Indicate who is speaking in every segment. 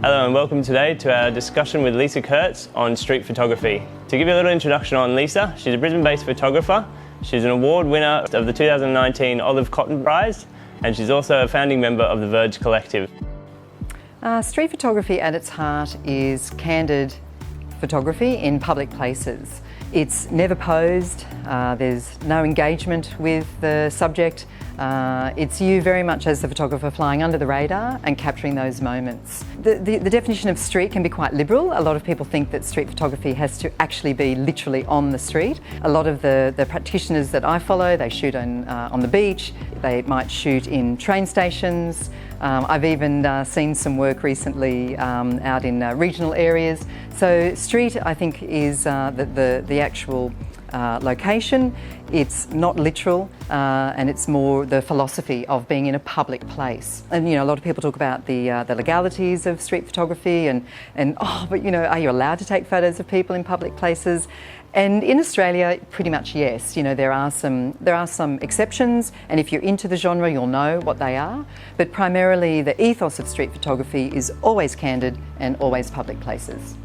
Speaker 1: Hello and welcome today to our discussion with Lisa Kurtz on street photography. To give you a little introduction on Lisa, she's a Brisbane-based photographer. She's an award winner of the 2019 Olive Cotton Prize, and she's also a founding member of the VERGE Collective.
Speaker 2: Street photography at its heart is candid photography in public places. It's never posed, there's no engagement with the subject. It's you very much as the photographer flying under the radar and capturing those moments. The definition of street can be quite liberal. A lot of people think that street photography has to actually be literally on the street. A lot of the practitioners that I follow, they shoot on the beach, they might shoot in train stations. I've even seen some work recently out in regional areas. So street, I think, is the actual location. It's not literal, and it's more the philosophy of being in a public place. And a lot of people talk about the legalities of street photography, and but are you allowed to take photos of people in public places? And in Australia, pretty much yes. There are some exceptions, and if you're into the genre, you'll know what they are. But primarily, the ethos of street photography is always candid and always public places.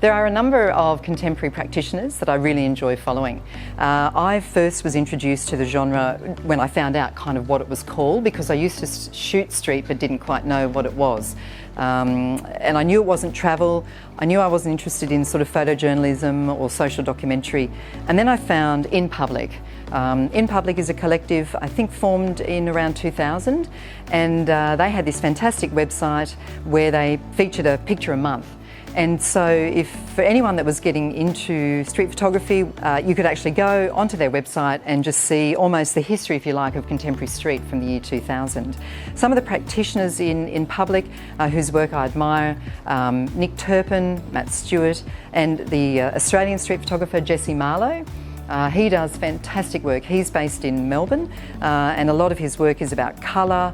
Speaker 2: There are a number of contemporary practitioners that I really enjoy following. I first was introduced to the genre when I found out kind of what it was called, because I used to shoot street but didn't quite know what it was. And I knew it wasn't travel. I knew I wasn't interested in sort of photojournalism or social documentary. And then I found In Public. In Public is a collective, I think, formed in around 2000, and they had this fantastic website where they featured a picture a month. And so for anyone that was getting into street photography, you could actually go onto their website and just see almost the history, if you like, of contemporary street from the year 2000. Some of the practitioners in public whose work I admire, Nick Turpin, Matt Stewart, and the Australian street photographer Jessie Marlow. He does fantastic work. He's based in Melbourne, and a lot of his work is about colour,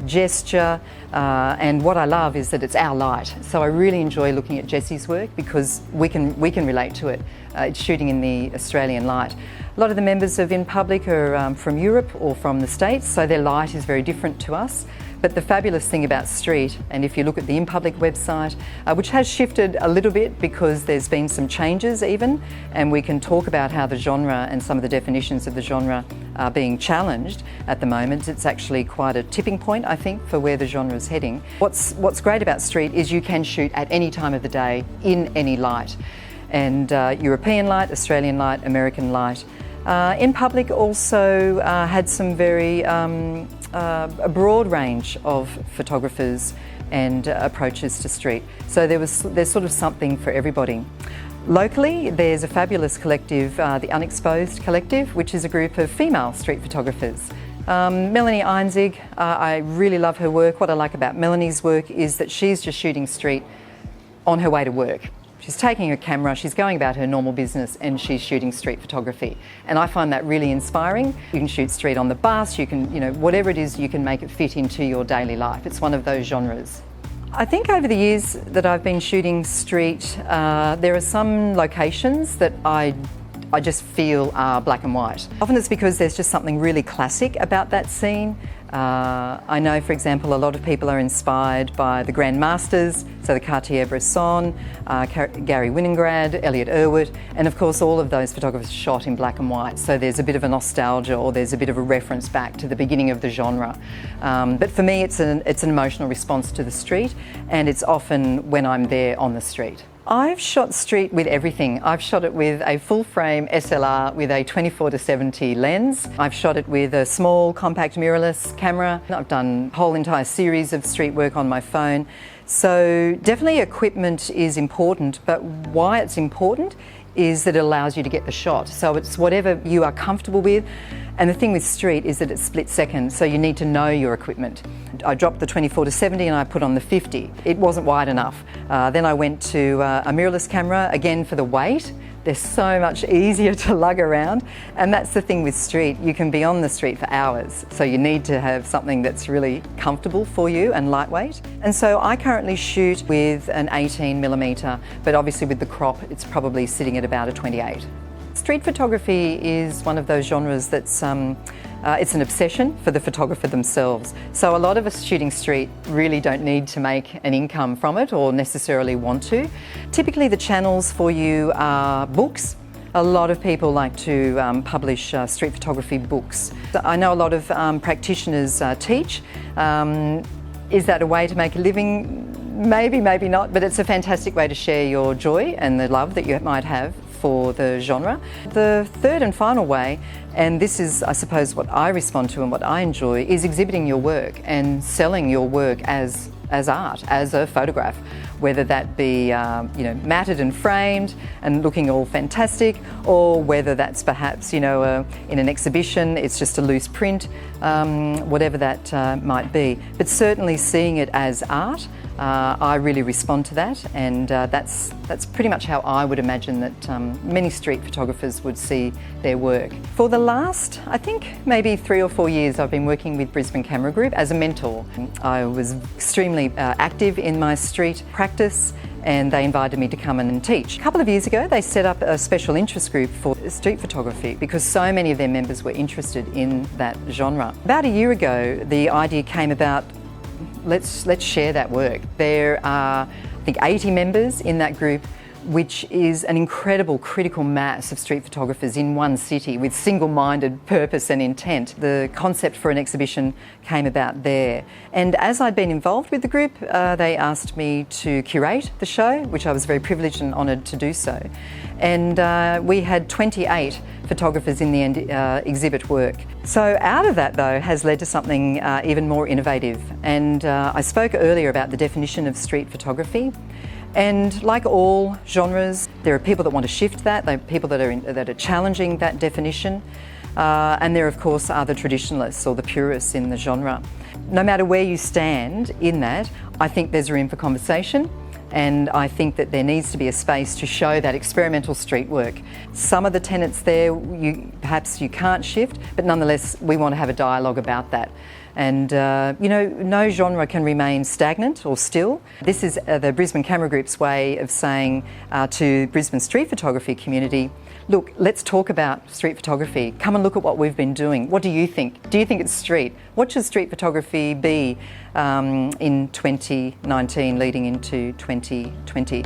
Speaker 2: gesture, and what I love is that it's our light. So I really enjoy looking at Jessie's work because we can relate to it. It's shooting in the Australian light. A lot of the members of In Public are from Europe or from the States, so their light is very different to us. But the fabulous thing about street, and if you look at the In Public website, which has shifted a little bit because there's been some changes even, and we can talk about how the genre and some of the definitions of the genre are being challenged at the moment. It's actually quite a tipping point, I think, for where the genre is heading. What's great about street is you can shoot at any time of the day in any light. And European light, Australian light, American light. In Public also had some very a broad range of photographers and approaches to street. So there's sort of something for everybody. Locally, there's a fabulous collective, the Unexposed Collective, which is a group of female street photographers. Melanie Einzig, I really love her work. What I like about Melanie's work is that she's just shooting street on her way to work. She's taking her camera, she's going about her normal business, and she's shooting street photography. And I find that really inspiring. You can shoot street on the bus, you can, whatever it is, you can make it fit into your daily life. It's one of those genres. I think over the years that I've been shooting street, there are some locations that I just feel are black and white. Often it's because there's just something really classic about that scene. I know, for example, a lot of people are inspired by the Grand Masters, so the Cartier-Bresson, Gary Winograd, Elliot Erwitt, and of course all of those photographers shot in black and white, so there's a bit of a nostalgia or there's a bit of a reference back to the beginning of the genre. But for me it's an emotional response to the street, and it's often when I'm there on the street. I've shot street with everything. I've shot it with a full frame SLR with a 24-70 lens. I've shot it with a small compact mirrorless camera. I've done a whole entire series of street work on my phone. So definitely equipment is important, but why it's important is that it allows you to get the shot. So it's whatever you are comfortable with. And the thing with street is that it's split second, so you need to know your equipment. I dropped the 24-70 and I put on the 50. It wasn't wide enough. Then I went to a mirrorless camera, again for the weight. They're so much easier to lug around, and that's the thing with street. You can be on the street for hours, so you need to have something that's really comfortable for you and lightweight. And so I currently shoot with an 18mm, but obviously with the crop it's probably sitting at about a 28. Street photography is one of those genres that's It's an obsession for the photographer themselves. So a lot of us shooting street really don't need to make an income from it or necessarily want to. Typically the channels for you are books. A lot of people like to publish street photography books. I know a lot of practitioners teach. Is that a way to make a living? Maybe, maybe not, but it's a fantastic way to share your joy and the love that you might have for the genre. The third and final way, and this is I suppose what I respond to and what I enjoy, is exhibiting your work and selling your work as art, as a photograph, whether that be matted and framed and looking all fantastic, or whether that's perhaps in an exhibition it's just a loose print, whatever that might be. But certainly seeing it as art, I really respond to that, and that's pretty much how I would imagine that many street photographers would see their work. For the last, I think maybe 3 or 4 years, I've been working with Brisbane Camera Group as a mentor. I was extremely active in my street practice, and they invited me to come in and teach. A couple of years ago they set up a special interest group for street photography because so many of their members were interested in that genre. About a year ago the idea came about, let's share that work. There are I think 80 members in that group, which is an incredible critical mass of street photographers in one city with single-minded purpose and intent. The concept for an exhibition came about there. And as I'd been involved with the group, they asked me to curate the show, which I was very privileged and honoured to do so. And we had 28 photographers in the end exhibit work. So out of that though has led to something even more innovative. And I spoke earlier about the definition of street photography. And like all genres, there are people that want to shift that, there are people that are challenging that definition, and there of course are the traditionalists or the purists in the genre. No matter where you stand in that, I think there's room for conversation, and I think that there needs to be a space to show that experimental street work. Some of the tenets there, perhaps you can't shift, but nonetheless we want to have a dialogue about that. And no genre can remain stagnant or still. This is the Brisbane Camera Group's way of saying to Brisbane street photography community, look, let's talk about street photography. Come and look at what we've been doing. What do you think? Do you think it's street? What should street photography be in 2019 leading into 2020?